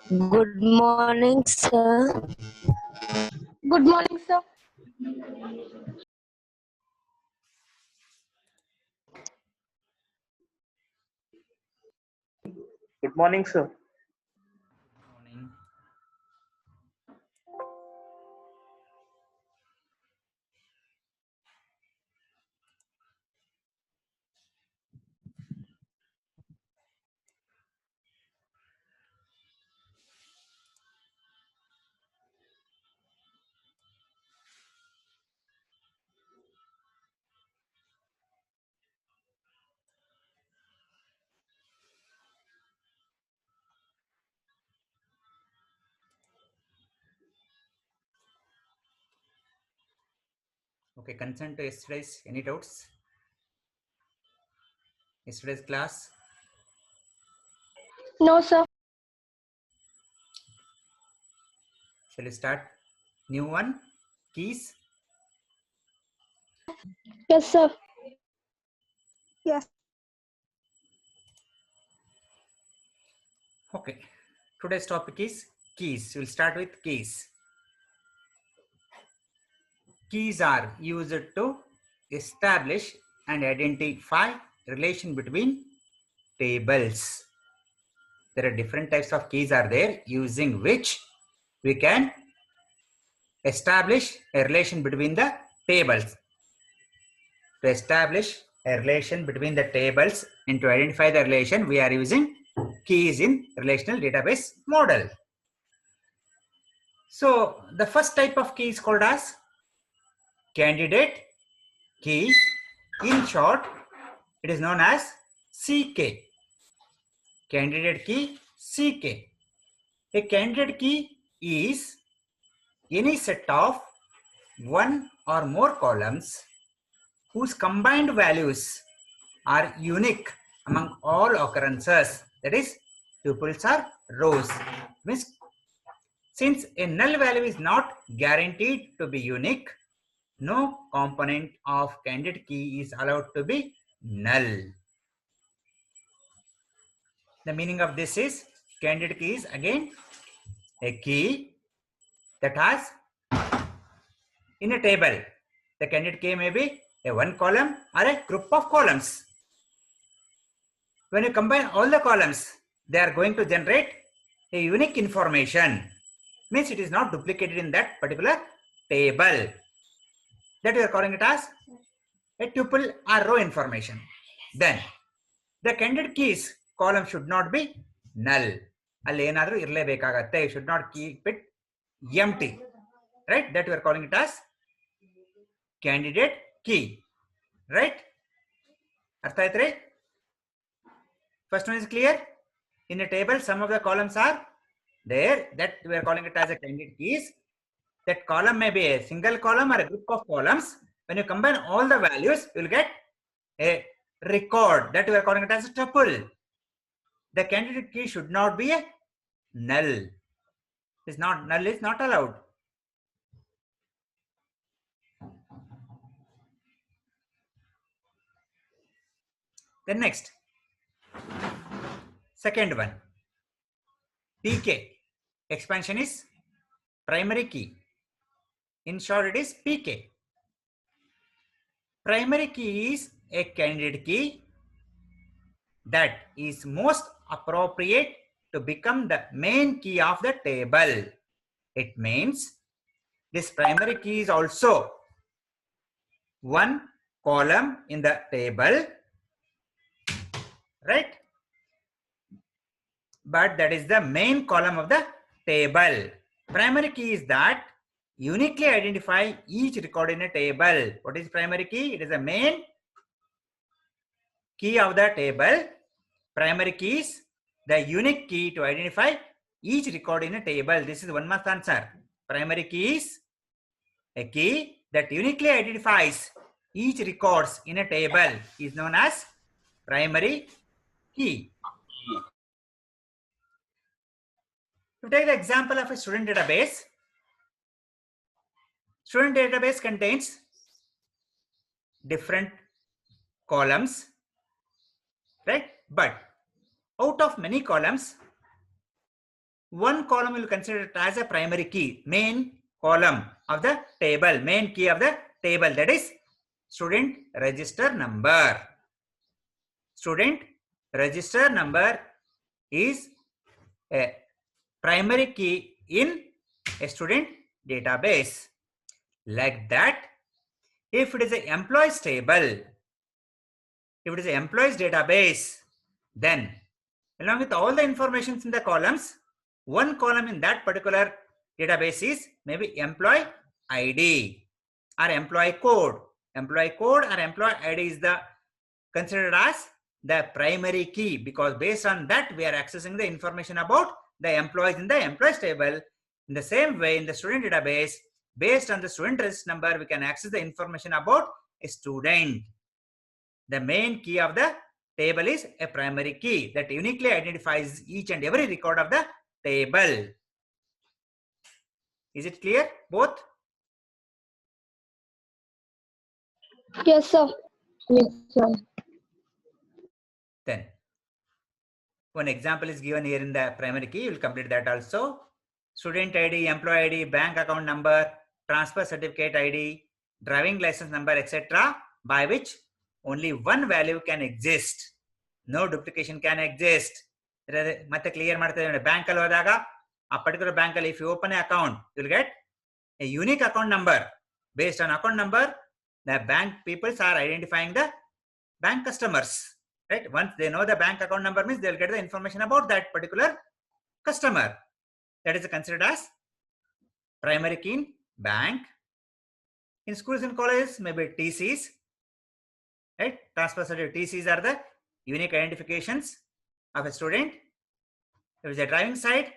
Good morning, sir. Good morning, sir. Good morning, sir. Morning. Okay, consent to yesterday's. Any doubts? Yesterday's class. No, sir. Shall we start? New one. Keys. Yes, sir. Yes. Okay. Today's topic is keys. We'll start with keys. Keys are used to establish and identify relation between tables. There are different types of keys are there using which we can establish a relation between the tables. To establish a relation between the tables and to identify the relation, we are using keys in relational database model. So the first type of key is called as candidate key. In short, it is known as CK. Candidate key CK. A candidate key is any set of one or more columns whose combined values are unique among all occurrences. That is, tuples or rows. Means, since a null value is not guaranteed to be unique, no component of candidate key is allowed to be null. The meaning of this is candidate key is again a key that has in a table. The candidate key may be a one column or a group of columns. When you combine all the columns, they are going to generate a unique information. Means it is not duplicated in that particular table. That we are calling it as a tuple or row information. Then the candidate keys column should not be null. You should not keep it empty. Right? That we are calling it as candidate key. Right? First one is clear. In a table, some of the columns are there. That we are calling it as a candidate keys. That column may be a single column or a group of columns. When you combine all the values, you will get a record. That we are calling it as a tuple. The candidate key should not be a null. Null is not allowed. Then next, second one, PK. Expansion is primary key. In short, it is PK. Primary key is a candidate key that is most appropriate to become the main key of the table. It means this primary key is also one column in the table, right? But that is the main column of the table. Primary key is that uniquely identify each record in a table. What is primary key? It is the main key of the table. Primary key is the unique key to identify each record in a table. This is one must answer. Primary key is a key that uniquely identifies each records in a table is known as primary key. To take the example of a student database contains different columns, right? But out of many columns, one column will consider it as a primary key, main column of the table, main key of the table, that is student register number. Student register number is a primary key in a student database. Like that, if it is an employees table, if it is an employees database, then along with all the informations in the columns, one column in that particular database is maybe employee ID or employee code. Employee code or employee ID is the considered as the primary key, because based on that we are accessing the information about the employees in the employees table. In the same way, in the student database, based on the student register number, we can access the information about a student. The main key of the table is a primary key that uniquely identifies each and every record of the table. Is it clear? Both? Yes, sir. Yes, sir. Then one example is given here in the primary key. You will complete that also. Student ID, employee ID, bank account number, transfer certificate ID, driving license number, etc., by which only one value can exist. No duplication can exist. Matte clear ಮಾಡ್ತೇವೆ. Bank ಅಲ್ಲಿ ಹೋದಾಗ a particular bank ಅಲ್ಲಿ if you open an account, you will get a unique account number. Based on account number, the bank people are identifying the bank customers. Right? Once they know the bank account number, means they will get the information about that particular customer. That is considered as primary key in bank. In schools and colleges, maybe TCs. Right? Transfer certificate TCs are the unique identifications of a student. If it's a driving side,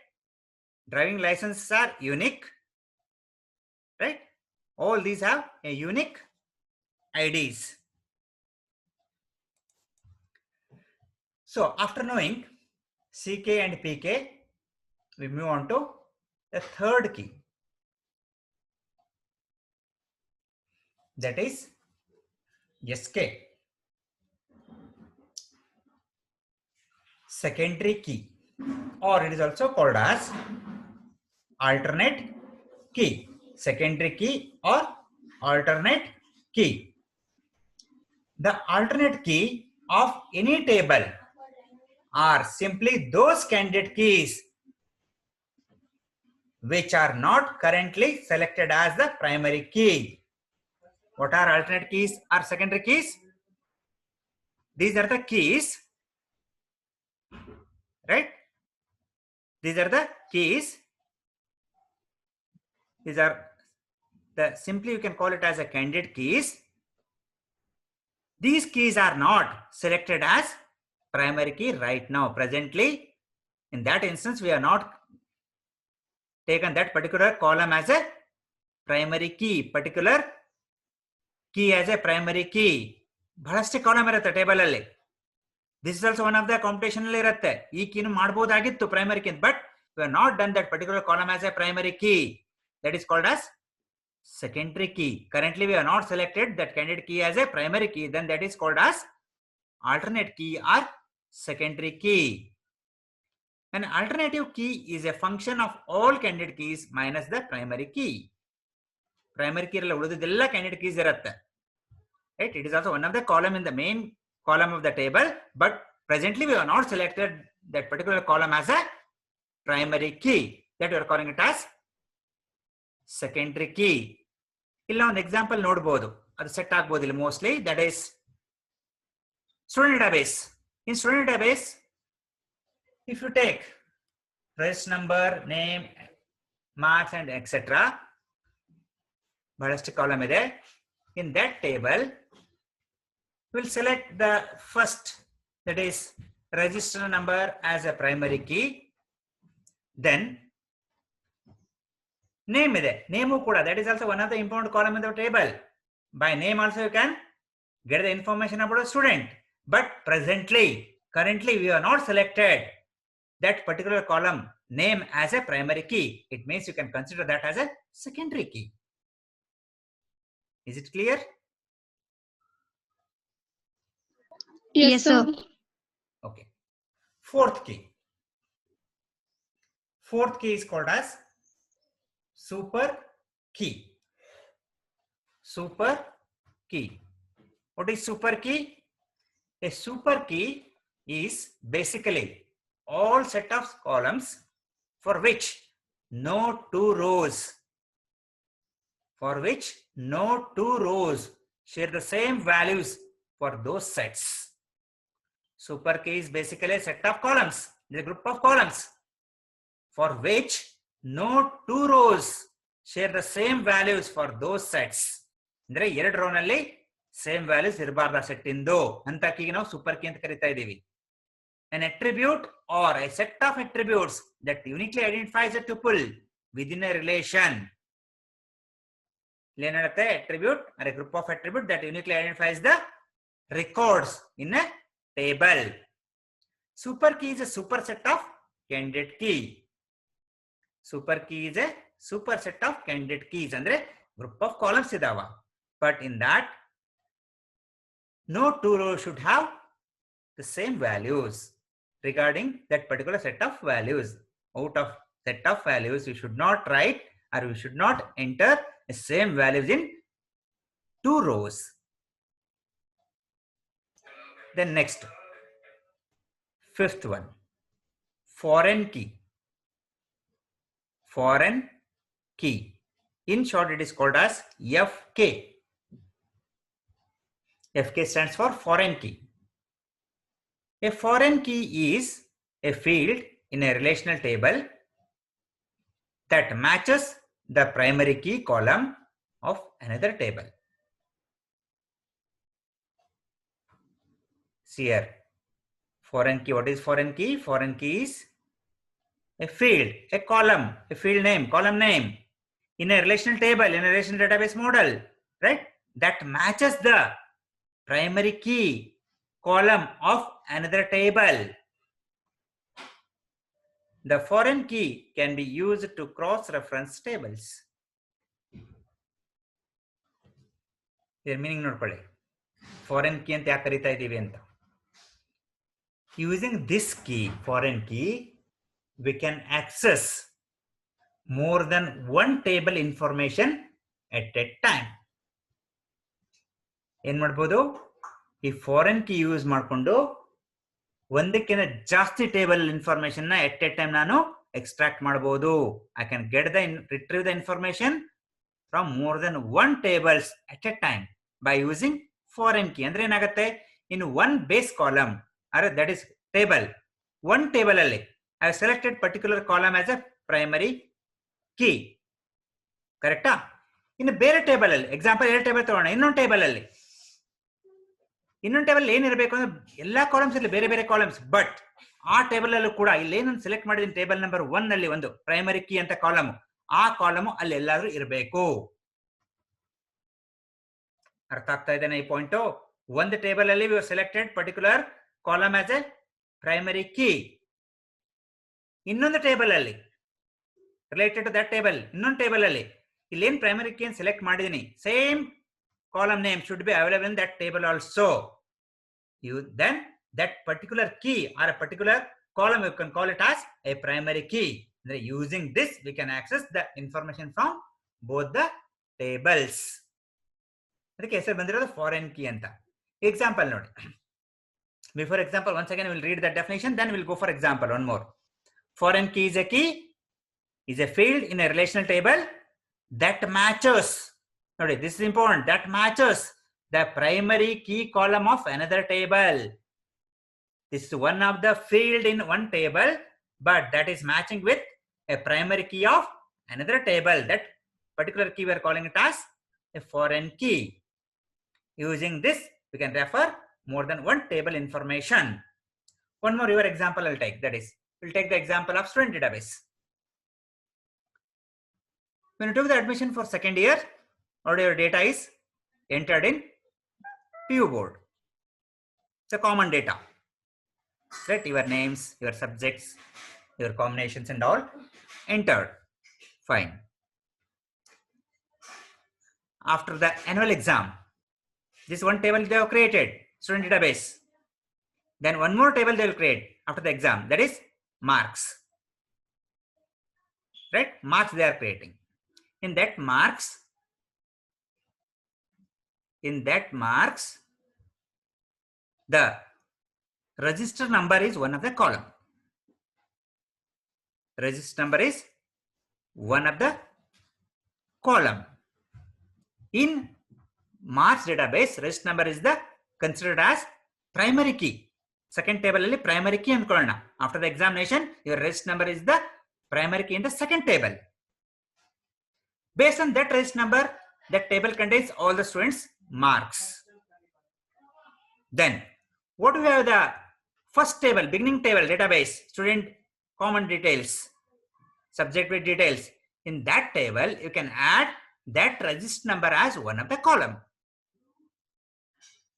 driving licenses are unique. Right? All these have a unique IDs. So after knowing CK and PK, we move on to the third key. That is SK. Secondary key, or it is also called as alternate key. Secondary key or alternate key. The alternate key of any table are simply those candidate keys which are not currently selected as the primary key. What are alternate keys or secondary keys? These are the keys, right? These are the keys. These are the, simply you can call it as a candidate keys. These keys are not selected as primary key right now. Presently, in that instance, we are not taken that particular column as a primary key, particular key as a primary key. ಬಹಳಷ್ಟು column ಇರುತ್ತೆ table ಅಲ್ಲಿ. This is also one of the computation ಅಲ್ಲಿ ಇರುತ್ತೆ. ಈ ಕೀನು ಮಾಡಬಹುದಾಗಿತ್ತು primary key, but we have not done that particular column as a primary key. That is called as secondary key. Currently, we have not selected that candidate key as a primary key. Then that is called as alternate key or secondary key. An alternative key is a function of all candidate keys minus the primary key. Primary key alla ulididella candidate keys irutte. Right? It is also one of the column in the main column of the table, but presently we have not selected that particular column as a primary key. That we are calling it as secondary key. Illa one example nodabodu. Adu set agbodu illi mostly. That is student database. In student database, if you take register number, name, marks, and etc., ಬಹಳಷ್ಟು column ಇದೆ. In that table, we'll select the first, that is register number as a primary key. Then name ide. Name kuda, that is also one of the important column in the table. By name also you can get the information about a student. But currently we are not selected that particular column name as a primary key. It means you can consider that as a secondary key. Is it clear? Yes, sir. Okay. Fourth key. Fourth key is called as super key. Super key. What is super key? A super key is basically all set of columns for which no two rows share the same values for those sets. Super key is basically a set of columns, a group of columns for which no two rows share the same values for those sets. ಅಂದ್ರೆ ಎರಡು rho ನಲ್ಲಿ same values ಇರಬಾರ್ದು ಆ set ಇಂದು ಅಂತ ಕೀಗೆ ನಾವು super key ಅಂತ ಕರೀತಾ ಇದೀವಿ. An attribute or a set of attributes that uniquely identifies a tuple within a relation. ಏನೇಳುತ್ತೆ? Attribute or a group of attribute that uniquely identifies the records in a table. Super key is a superset of candidate key. Super key is a superset of candidate keys. Andre group of columns idava. But in that, no two rows should have the same values regarding that particular set of values. Out of set of values, you should not write or you should not enter the same values in two rows. Then next, fifth one, foreign key. Foreign key. In short, it is called as FK. FK stands for foreign key. A foreign key is a field in a relational table that matches the primary key column of another table. See here, foreign key. What is foreign key? Foreign key is a field, a column, a field name, column name in a relational table, in a relational database model, right? That matches the primary key column of another table. The foreign key can be used to cross-reference tables. Their meaning nodಕೊಳ್ಳಿ. Foreign key ಅಂತ ಯಾಕೆ ಕರೀತಾ ಇದೀವಿ ಅಂತ. Using this key, foreign key, we can access more than one table information at a time. ಏನ್ ಮಾಡ್ಬೋದು? ಈ foreign key use ಮಾಡಿಕೊಂಡು ಒಂದಕ್ಕಿಂತ ಜಾಸ್ತಿ ಟೇಬಲ್ ಇನ್ಫಾರ್ಮೇಶನ್ ನ ಎಟ್ ಎ ಟೈಮ್ ನಾನು ಎಕ್ಸ್ಟ್ರಾಕ್ಟ್ ಮಾಡಬಹುದು. I can get the retrieve the information from more than one tables at a time by using foreign key. ಅಂದ್ರೆ ಏನಾಗುತ್ತೆ, in one base column or that is table, one table ಅಲ್ಲಿ I have selected particular column as a primary key. ಕರೆಕ್ಟಾ? ಇನ್ನು ಬೇರೆ table ಅಲ್ಲಿ, example ಎರಡು table ತಗೋಣ. ಇನ್ನೊಂದು ಟೇಬಲ್ ಏನಿರಬೇಕು ಅಂದ್ರೆ ಎಲ್ಲಾ ಕಾಲಮ್ಸ್ ಇರಲಿ, ಬೇರೆ ಬೇರೆ ಕಾಲಮ್ಸ್, ಬಟ್ ಆ ಟೇಬಲ್ ಅಲ್ಲೂ ಕೂಡ ಇಲ್ಲಿ ನಾನು ಸೆಲೆಕ್ಟ್ ಮಾಡಿದ್ದೀನಿ ಟೇಬಲ್ ನಂಬರ್ 1 ಅಲ್ಲಿ ಒಂದು ಪ್ರೈಮರಿ ಕೀ ಅಂತ ಕಾಲಮ್, ಆ ಕಾಲಮ್ ಅಲ್ಲಿ ಎಲ್ಲಾದ್ರೂ ಇರಬೇಕು. ಅರ್ಥ ಆಗ್ತಾ ಇದ್ದೇನೆ ಈ ಪಾಯಿಂಟ್? ಒಂದು ಟೇಬಲ್ ಅಲ್ಲಿ we selected particular column as a primary key. ಇನ್ನೊಂದು ಟೇಬಲ್ ಅಲ್ಲಿ ರಿಲೇಟೆಡ್ ಟು ದಟ್ ಟೇಬಲ್, ಇನ್ನೊಂದು ಟೇಬಲ್ ಅಲ್ಲಿ ಇಲ್ಲೇನ್ ಪ್ರೈಮರಿ ಕೀ ಸೆಲೆಕ್ಟ್ ಮಾಡಿದೀನಿ, same column name should be available in that table also. Then that particular key or a particular column, you can call it as a primary key. Using this, we can access the information from both the tables. ಅದಕ್ಕೆ ಹೆಸರು ಬಂದಿರೋದು foreign key ಅಂತ. Example ನೋಡಿ. Before example, once again we will read the definition, then we will go for example one more. Foreign key is a field in a relational table that matches. Notice, this is important. That matches the primary key column of another table. This is one of the field in one table, but that is matching with a primary key of another table. That particular key we are calling it as a foreign key. Using this, we can refer more than one table information. One more your example I'll take. That is, we'll take the example of student database. When you took the admission for second year, all your data is entered in PU board. the common data, right? Your names, your subjects, your combinations and all entered. Fine. After the annual exam, this one table they have created, student database. Then one more table they will create after the exam, that is marks. Right? Marks they are creating. In that marks, the register number is one of the column. Register number is one of the column. In marks database, register number is the considered as primary key. Second table alli primary key ankolona. After the examination, your register number is the primary key in the second table. Based on that register number, that table contains all the students' marks. Then, what we have the first table, beginning table, database, student common details, subject with details. In that table, you can add that register number as one of the column.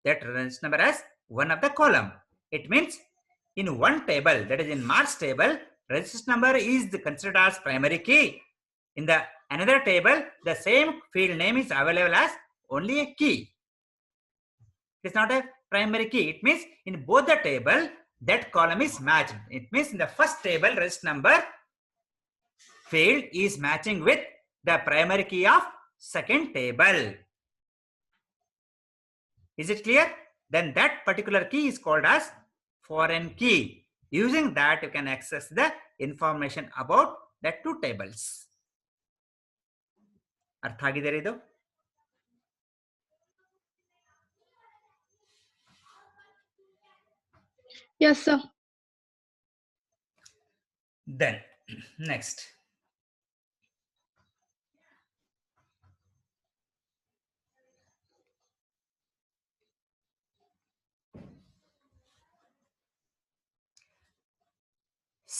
That register number as one of the column. It means in one table, that is in marks table, register number is considered as primary key. In the another table, the same field name is available as only a key. It is not a primary key. It means in both the table, that column is matched. It means in the first table, register number field is matching with the primary key of second table. Is it clear? Then that particular key is called as foreign key. Using that, you can access the information about the two tables. ಅರ್ಥ ಆಗಿದೆಯಾ ಇದು? Yes, sir. Then next,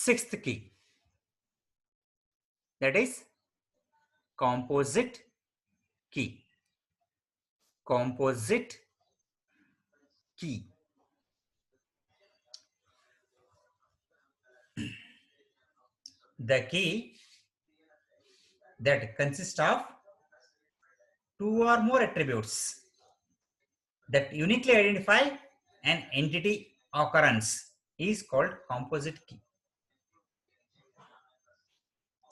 sixth key, that is composite key. Composite key. The key that consists of two or more attributes that uniquely identify an entity occurrence is called composite key.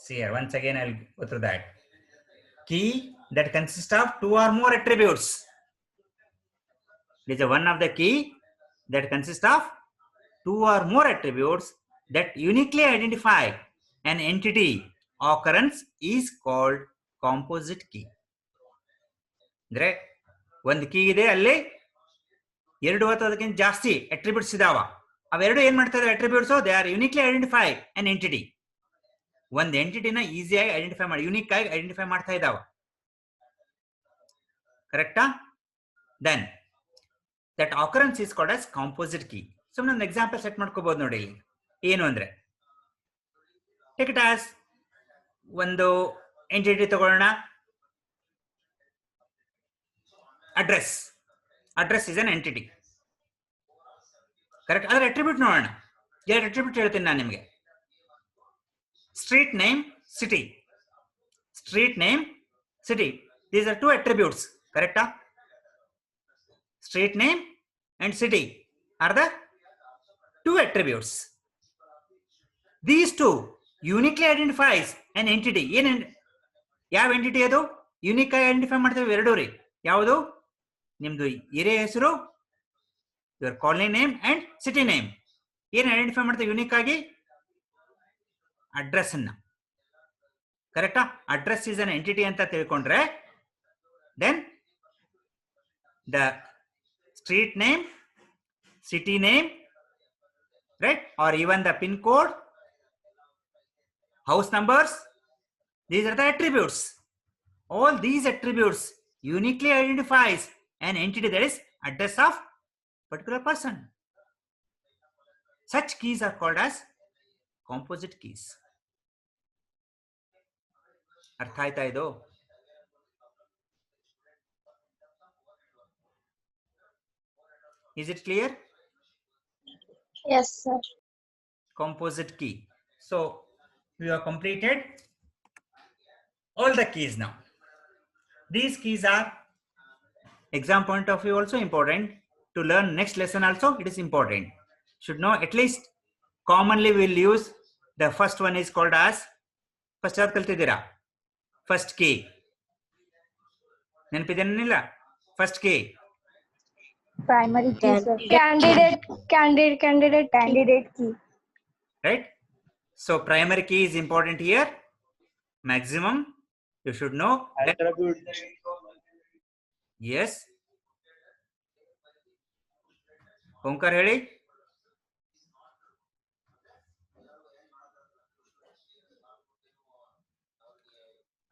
See here, once again I'll go through that. Key that consists of two or more attributes. It is one of the key that consists of two or more attributes that uniquely identify an entity occurrence is called composite key. ಅಂದ್ರೆ ಒಂದು key ಇದೆ, ಅಲ್ಲಿ ಎರಡು ಅಥವಾ ಅದಕ್ಕಿಂತ ಜಾಸ್ತಿ attributes ಇದಾವ. ಅವೆರಡು ಏನ್ ಮಾಡ್ತಾ ಇದಾವೆ attributes? They are uniquely identify an entity. ಒಂದು ಎಂಟಿಟಿನ ಈಸಿಯಾಗಿ ಐಡೆಂಟಿಫೈ ಮಾಡಿ, ಯುನಿಕ್ ಆಗಿ ಐಡೆಂಟಿಫೈ ಮಾಡ್ತಾ ಇದಾವ. ಕರೆಕ್ಟಾ? Then that occurrence is called as composite key. ಸುಮ್ಮನೆ ಒಂದು ಎಕ್ಸಾಂಪಲ್ ಸೆಟ್ ಮಾಡ್ಕೋಬಹುದು ನೋಡಿ. ಇಲ್ಲಿ ಏನು ಅಂದ್ರೆ, ಟೇಕ್ ಇಟ್ ಆಸ್ ಒಂದು ಎಂಟಿಟಿ ತಗೊಳ್ಳೋಣ. Address. Address is an entity. Correct? ಅದರ ಅಟ್ರಿಬ್ಯೂಟ್ ನೋಡೋಣ. ಎರಡು ಅಟ್ರಿಬ್ಯೂಟ್ ಹೇಳ್ತೀನಿ ನಾನು ನಿಮಗೆ. Street name, city. Street name, city. These are two attributes. Correcta? Street name and city are the two attributes. These two uniquely identifies an entity. ಯಾವ entity ಅದು unique ಆಗಿ identify ಮಾಡ್ತೇವೆ? ಎರಡು ರೀ. ಯಾವುದು? ನಿಮ್ದು ಏರಿಯಾ ಹೆಸರು, your colony name and city name. ಏನ್ ಐಡೆಂಟಿಫೈ ಮಾಡ್ತೇವೆ ಯುನಿಕ್ ಆಗಿ? ಅಡ್ರೆಸ್ ಅನ್ನ. ಕರೆಕ್ಟಾ? ಅಡ್ರೆಸ್ ಇಸ್ ಅನ್ ಎಂಟಿಟಿ ಅಂತ ತಿಳ್ಕೊಂಡ್ರೆ, then the street name, city name, right, or even the pin code, house numbers, these are the attributes. All these attributes uniquely identifies an entity, that is address of particular person. Such keys are called as composite keys. ಅರ್ಥ ಆಯ್ತಾ ಇದು? Is it clear? Yes, sir. Composite key. So we have completed all the keys now. These keys are exam point of view also important. To learn next lesson also it is important. Should know at least commonly we'll use the first one is called as first ಯಾವ್ದು ಕಲ್ತಿದ್ದೀರಾ first key ನೆನಪಿದೇನಿಲ್ಲ first key Primary key, sir. Candidate key. right. So primary key is important here. Maximum you should know that. Yes, ಓಂಕಾರ ಹೇಳಿ.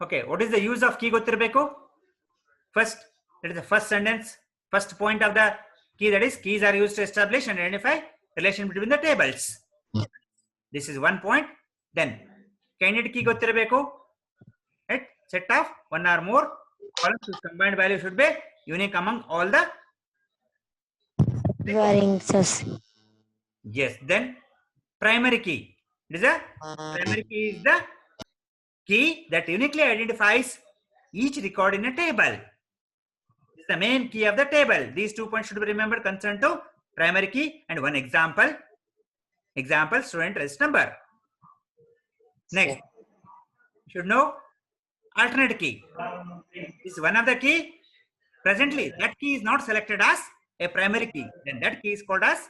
Okay, what is the use of key ಗೊತ್ತಿರಬೇಕು. First, that is the first sentence, first point of the key, that is keys are used to establish and identify relation between the tables. This is one point. Then candidate key ಗೊತ್ತಿರಬೇಕು. Right? Set of one or more columns whose combined value should be unique among all the variances. Yes. Then primary key. It is a primary key is the key that uniquely identifies each record in a table. This is the main key of the table. These 2 points should be remembered concerned to primary key and one example. Example student register number. Next, you should know alternate key. This is one of the key. Presently, that key is not selected as a primary key. Then that key is called as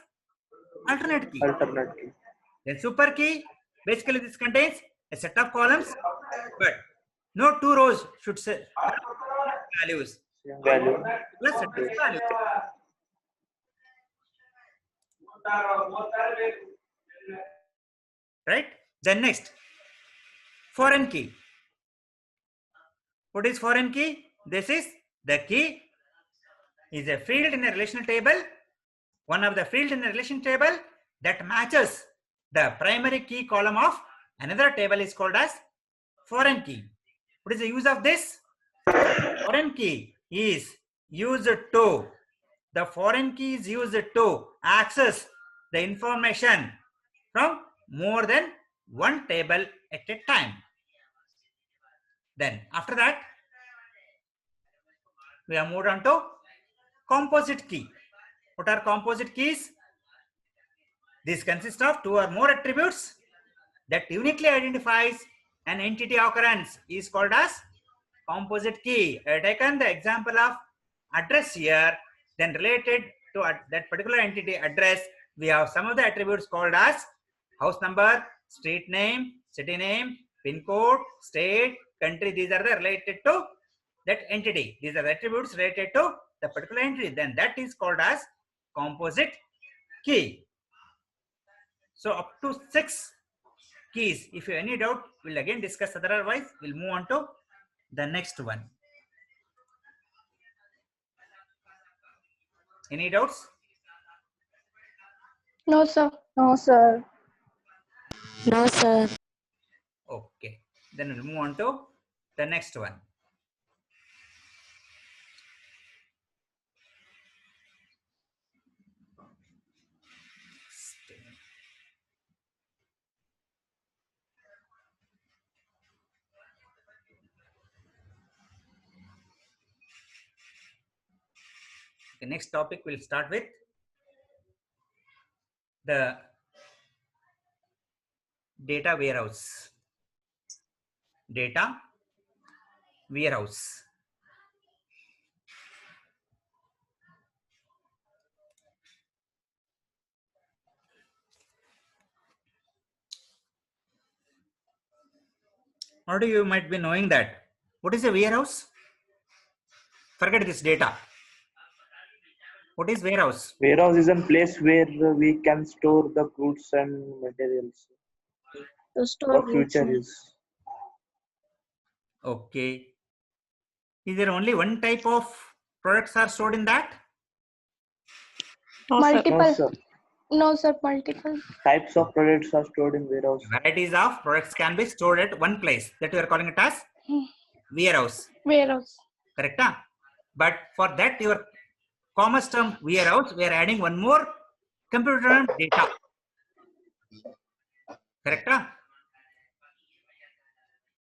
alternate key. Then super key. Basically, this contains a set of columns, but no 2 rows should say values. Plus set of values. Right? Then next, foreign key. What is foreign key? This is the key is a field in a relational table. One of the field in a relational table that matches the primary key column of another table is called as foreign key. What is the use of this? Foreign key is used to, the foreign key is used to access the information from more than one table at a time. Then after that, we have moved on to composite key. What are composite keys? These consist of 2 or more attributes that uniquely identifies an entity occurrence is called as composite key. I have taken the example of address here. Then related to that particular entity address, we have some of the attributes called as house number, street name, city name, pin code, state, country. These are the related to that entity. These are the attributes related to the particular entity. Then that is called as composite key. So up to 6 keys. If you have any doubt, we'll again discuss. Otherwise, we'll move on to the next one. Any doubts? No, sir. No, sir. Okay. Then we'll move on to the next one. The next topic will start with the data warehouse. Data warehouse. Already you might be knowing that. What is a warehouse? Forget this data. What is warehouse? Warehouse is a place where we can store the goods and materials To store for future use. Okay. Is there only one type of products are stored in that? Multiple. No, sir. No, sir. Multiple. Types of products are stored in warehouse. Varieties of products can be stored at one place. That we are calling it as warehouse. Warehouse. Correct? But for that, your commerce term warehouse, we are adding one more computer term, data. ಕರೆಕ್ಟಾ?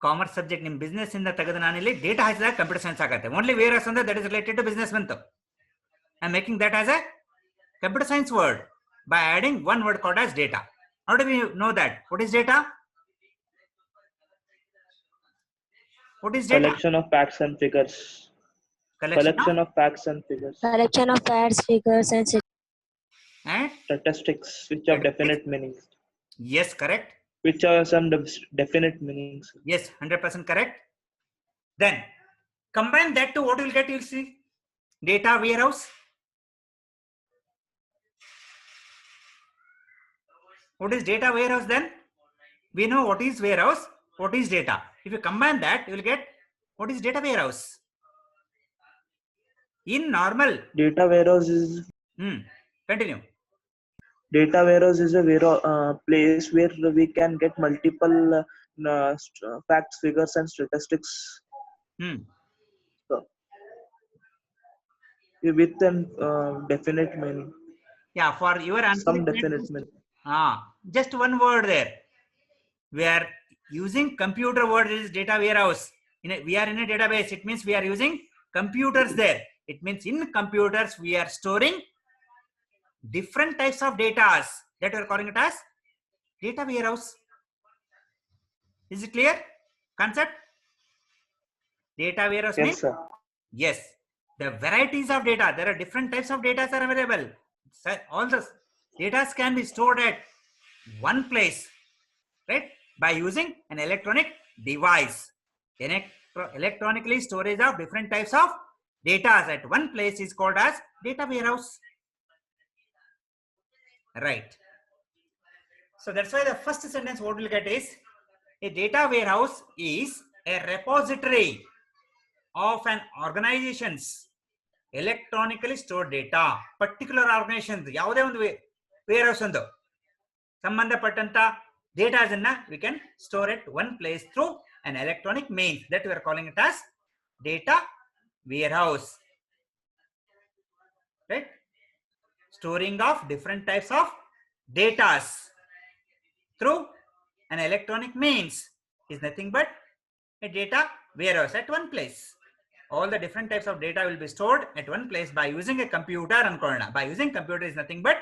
Commerce subject ನಿಮ್ಮ business ಇಂದ ತೆಗೆದು ನಾನಿಲ್ಲಿ data ಹಾಕಿದಾಗ computer science ಆಗುತ್ತೆ. Only warehouse ಅಂದ್ರೆ that is related to business ಬಂತು. I am making that as a computer science word by adding one word called as data. How do we know that? What is data? What is data? Collection of facts and figures. Collection of facts and figures. Collection of facts, figures, and And Statistics which have definite meanings. yes, correct. Which have some definite meanings. Yes, 100% correct. Then combine that to what you will get. You'll see data warehouse. What is data warehouse then? We know what is warehouse, what is data. If you combine that, you will get what is data warehouse. In normal, Data warehouse is continue. Data warehouse is a place where we can get multiple facts, figures, and statistics with a definite meaning. Yeah, for your answer, Some definite meaning. Just one word there. We are using computer word is data warehouse. We are in a database. It means we are using computers there. It means in computers we are storing different types of data that we are calling it as data warehouse. Is it clear concept? Data warehouse Yes, means sir. yes, the varieties of data. There are different types of data are available. So all the data can be stored at one place, right? By using an electronic device. Electronically storage of different types of data at one place is called as data warehouse. Right. So that's why the first sentence what we'll get is a data warehouse is a repository of an organization's electronically stored data. Particular organizations ಯಾವುದೇ ಒಂದು warehouse ಒಂದು ಸಂಬಂಧಪಟ್ಟಂತ data we can store at one place through an electronic means that we are calling it as data warehouse. Right? Storing of different types of data through an electronic means is nothing but a data warehouse at one place. All the different types of data will be stored at one place by using a computer and by using computer is nothing but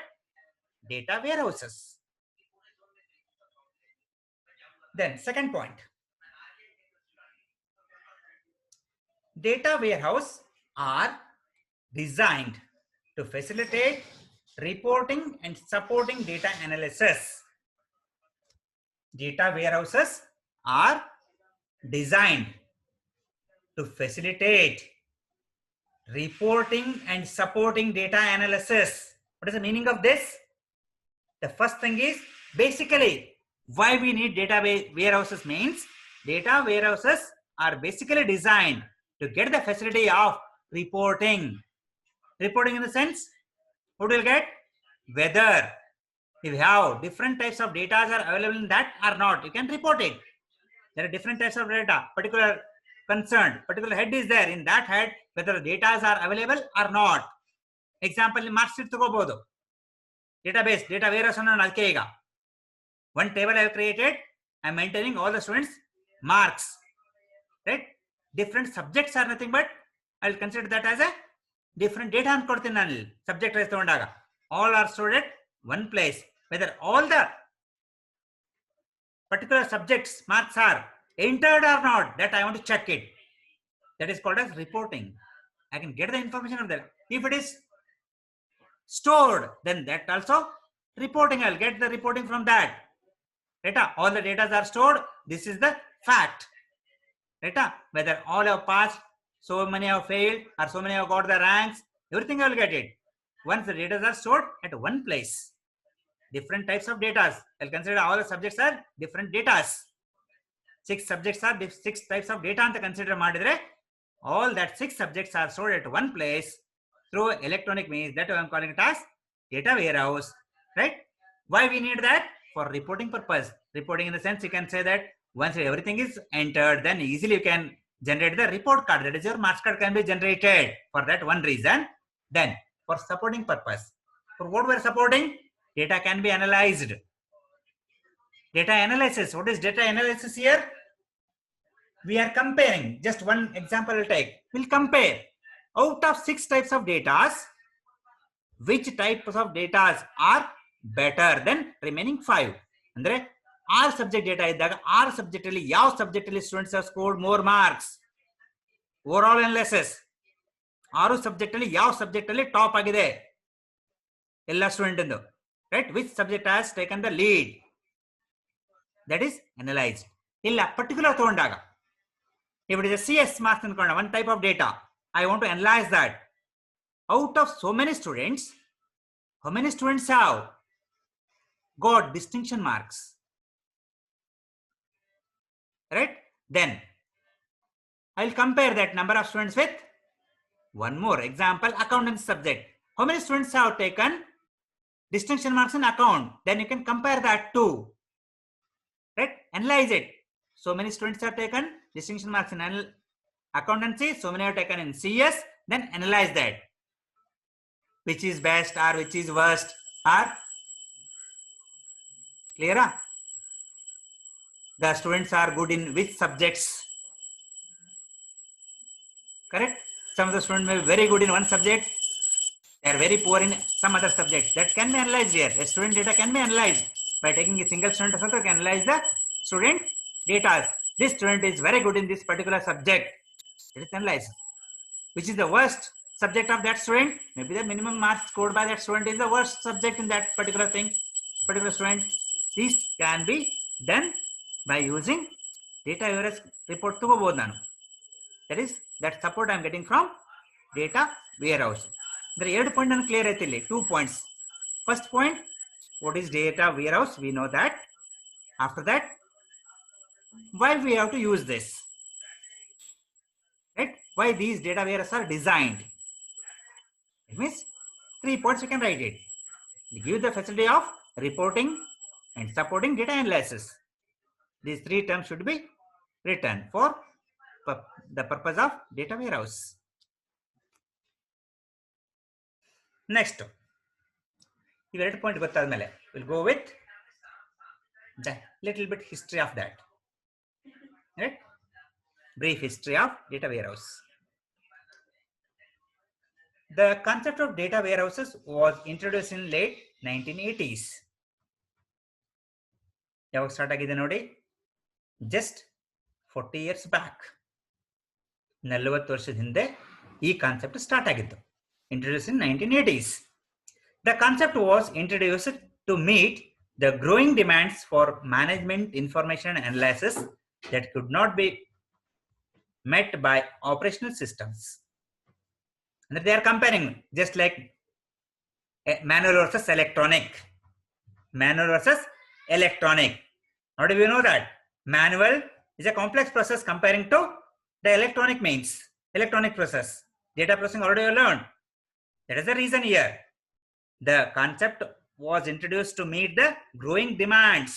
data warehouses. Then second point, data warehouse are designed to facilitate reporting and supporting data analysis. Data warehouses are designed to facilitate reporting and supporting data analysis. What is the meaning of this? The first thing is basically why we need data warehouses means data warehouses are basically designed to get the facility of reporting. Reporting in the sense, what will get? Whether if you have different types of data are available in that or not, you can report it. There are different types of data, particular concerned, particular head is there. In that head, whether the data are available or not. Example, marks sheet ತಗೋಬಹುದು. Database, data warehouse ಅನ್ನೋಣ ಅದಕ್ಕೆ ಈಗ. One table I have created. I am maintaining all the students' marks. Right? Different subjects are nothing but I will consider that as a different data ಅಂತ ಕೊಡ್ತೀನಿ ನಾನು subject wise ತಗೊಂಡಾಗ. All are stored at one place. Whether all the particular subjects marks are entered or not, that I want to check it. That is called as reporting. I can get the information of that. If it is stored, then that also reporting. I'll get the reporting from that. Data, all the data are stored. This is the fact. Data, whether all have passed, so many have failed, or so many have got the ranks, everything I will get it. Once the data are stored at one place. Different types of data. I'll consider all the subjects are different data. 6 subjects are 6 types of data ಅಂತ consider ಮಾಡಿದ್ರೆ all that 6 subjects are stored at one place through electronic means. That I am calling it as data warehouse. Right? Why we need that? For reporting purpose. Reporting in the sense you can say that once everything is entered, then easily you can generate the report card. That is your marks card can be generated for that one reason. Then for supporting purpose. For what we are supporting, data can be analyzed. Data analysis. What is data analysis here? We are comparing. Just one example I'll take. We'll compare. Out of 6 types of data, which types of data are better than remaining 5? Andre 6 subject data iddaga 6 subject alli yav subject alli students have scored more marks. Overall analysis 6 subject alli yav subject alli top agide ella student indu, right? Which subject has taken the lead? That is analyzed. Illa particular ತಗೊಂಡಾಗ, if it is a CS marks ಅನ್ಕೊಂಡ, one type of data, I want to analyze that. Out of so many students, how many students have got distinction marks? Right? Then I will compare that number of students with one more example, accountancy subject. How many students have taken distinction marks in account? Then you can compare that too. Right? Analyze it. So many students have taken distinction marks in accountancy, so many have taken in CS. Then analyze that. Which is best or which is worst or clear? The students are good in which subjects? Correct? Some of the students may be very good in one subject. They are very poor in some other subject. That can be analyzed here. The student data can be analyzed by taking a single student also can analyze the student data. This student is very good in this particular subject. It is analyzed. Which is the worst subject of that student? Maybe the minimum marks scored by that student is the worst subject in that particular thing, particular student. This can be done by using data warehouse report to go. That is that support I am getting from data warehouse. There are 2 points clear. 2 points. First point, what is data warehouse? We know that. After that, why we have to use this? Right? Why these data warehouses are designed? It means 3 points you can write it. They give the facility of reporting and supporting data analysis. These 3 terms should be written for the purpose of data warehouse. Next, point we'll go with the little bit history of that. Right? Brief history of data warehouse. The concept of data warehouses was introduced in late 1980s. ಯಾವಾಗ start ಆಗಿದೆ ನೋಡಿ, just 40 years back, 40 ವರ್ಷದ ಹಿಂದೆ ಈ concept start ಆಗಿತ್ತು. Introduce in 1980s. The concept was introduced to meet the growing demands for management information analysis that could not be met by operational systems. And they are comparing just like manual versus electronic. Manual versus electronic. How do we know that? Manual is a complex process comparing to the electronic means. Electronic process. Data processing already you learned. That is the reason here. The concept was introduced to meet the growing demands.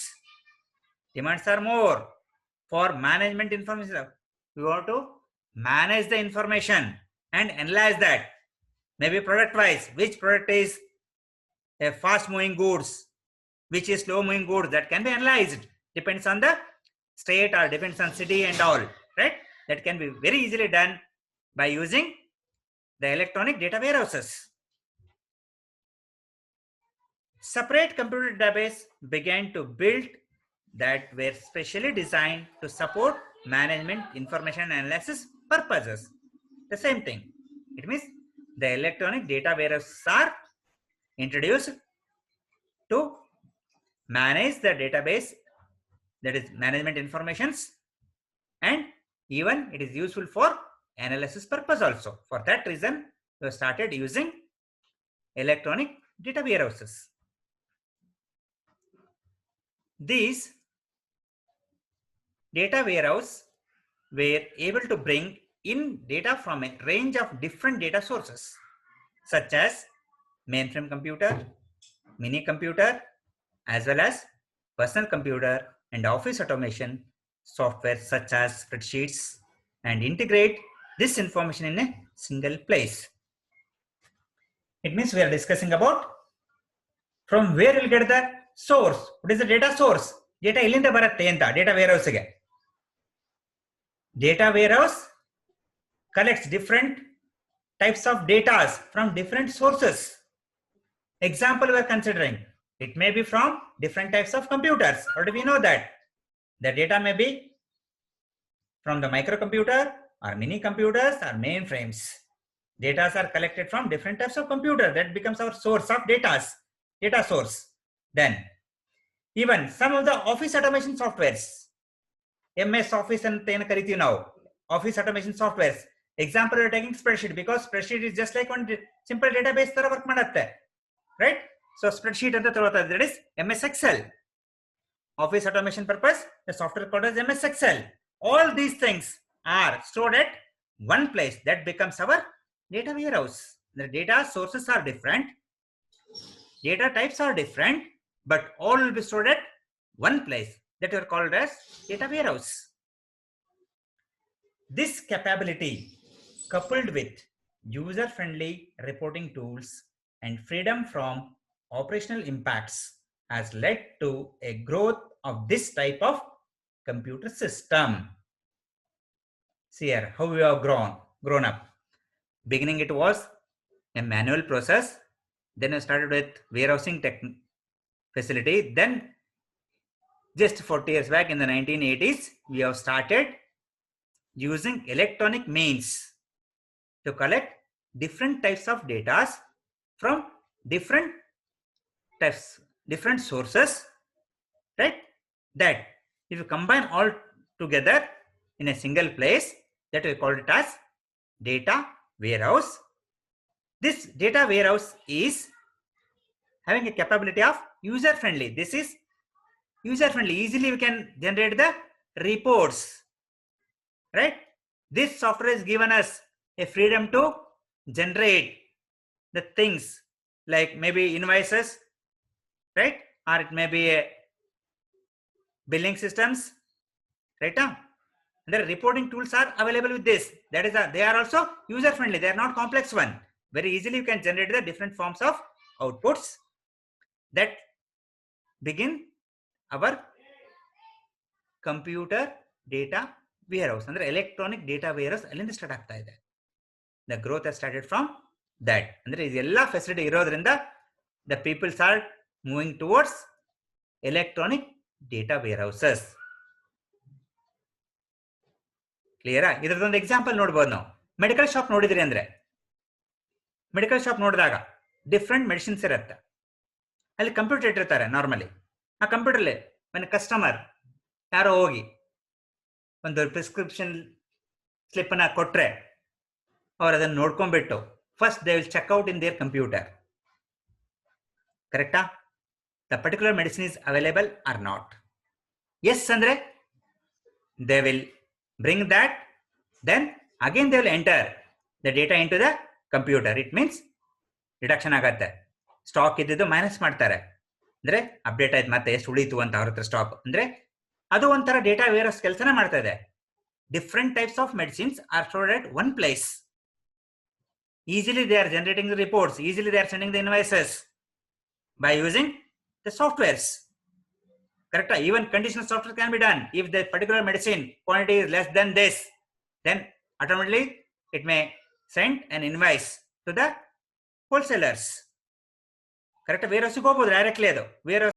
Demands are more for management information. We want to manage the information and analyze that. Maybe product wise, which product is a fast moving goods, which is slow moving goods, that can be analyzed. Depends on the state or depends on city and all, right? That can be very easily done by using the electronic data warehouses. Separate computer database began to build that were specially designed to support management information analysis purposes. The same thing. It means the electronic data warehouses are introduced to manage the database, that is management informations, and even it is useful for analysis purpose also. For that reason, we started using electronic data warehouses. These data warehouse were able to bring in data from a range of different data sources, such as mainframe computer, mini computer, as well as personal computer and office automation software such as spreadsheets, and integrate this information in a single place. It means we are discussing about from where we'll get the source. What is the data source? Data ಎಲ್ಲಿಂದ ಬರುತ್ತೆ ಅಂತ data ವೇರ್ ಹೌಸ್ಗೆ. Data warehouse collects different types of data from different sources. Example we are considering, it may be from different types of computers. How do we know that? The data may be from the microcomputer or mini computers or mainframes. Data are collected from different types of computer. That becomes our source of data source. Then even some of the office automation softwares, MS Office and then kariti now, office automation softwares. Example, we are taking spreadsheet because spreadsheet is just like one simple database ತರ work ಮಾಡುತ್ತೆ, right? So spreadsheet ಅಂತ ತಗೊಳ್ತಾ that is MS Excel. Office automation purpose, the software called as MS Excel. All these things are stored at one place. That becomes our data warehouse. The data sources are different, data types are different, but all will be stored at one place. That are called as data warehouse. This capability, coupled with user-friendly reporting tools and freedom from operational impacts, has led to a growth of this type of computer system. See here how we have grown up. Beginning it was a manual process. Then I started with warehousing facility. Then just 40 years back in the 1980s, we have started using electronic means to collect different types of data from different sources, right? That if you combine all together in a single place, that we call it as data warehouse. This data warehouse is having a capability of user friendly. This is user friendly. Easily we can generate the reports, right? This software has given us a freedom to generate the things like maybe invoices, right? Or it may be a billing systems, right? The reporting tools are available with this. That is, they are also user friendly. They are not complex one. Very easily you can generate the different forms of outputs that begin our computer data warehouse. Andre electronic data warehouse allinda start ಆಗ್ತಾ ಇದೆ. The growth has started from that. Andre ಇದೆಲ್ಲ facility ಇರೋದ್ರಿಂದ the people start moving towards electronic data warehouses. ಕ್ಲಿಯರಾ? ಇದರದೊಂದು example ನೋಡ್ಬೋದು ನಾವು. Medical shop ನೋಡಿದ್ರಿ ಅಂದ್ರೆ medical shop ನೋಡಿದಾಗ ಡಿಫ್ರೆಂಟ್ ಮೆಡಿಸಿನ್ಸ್ ಇರುತ್ತೆ. ಅಲ್ಲಿ ಕಂಪ್ಯೂಟರ್ ಇಟ್ಟಿರ್ತಾರೆ ನಾರ್ಮಲಿ. ಆ ಕಂಪ್ಯೂಟರ್ಲಿ ಒಂದು ಕಸ್ಟಮರ್ ಯಾರೋ ಹೋಗಿ ಒಂದು ಪ್ರಿಸ್ಕ್ರಿಪ್ಷನ್ ಸ್ಲಿಪ್ ಅನ್ನ ಕೊಟ್ರೆ ಅವ್ರು ಅದನ್ನು ನೋಡ್ಕೊಂಡ್ಬಿಟ್ಟು first they will check out in their computer. ಕರೆಕ್ಟಾ? The particular medicine is available or not. Yes ಅಂದ್ರೆ they will bring that, then again they will enter the data into the computer. It means reduction ಆಗತ್ತೆ. Stock ಇದ್ದಿದ್ದು minus ಮಾಡ್ತಾರೆ ಅಂದ್ರೆ update ಆಯ್ತು ಮತ್ತೆ ಎಷ್ಟು ಉಳಿತು ಅಂತ ಅವ್ರ ಹತ್ರ ಸ್ಟಾಕ್ ಅಂದ್ರೆ ಅದು ಒಂಥರ ಡೇಟಾ ವೇರ್ಹೌಸ್ ಕೆಲಸನ ಮಾಡ್ತಾ ಇದೆ. Different types of medicines are stored at one place. Easily they are generating the reports, easily they are sending the invoices by using the softwares. Correct? Even conditional software can be done. If the particular medicine quantity is less than this, then automatically it may send an invoice to the wholesalers. Correct? Warehouse go directly. Warehouse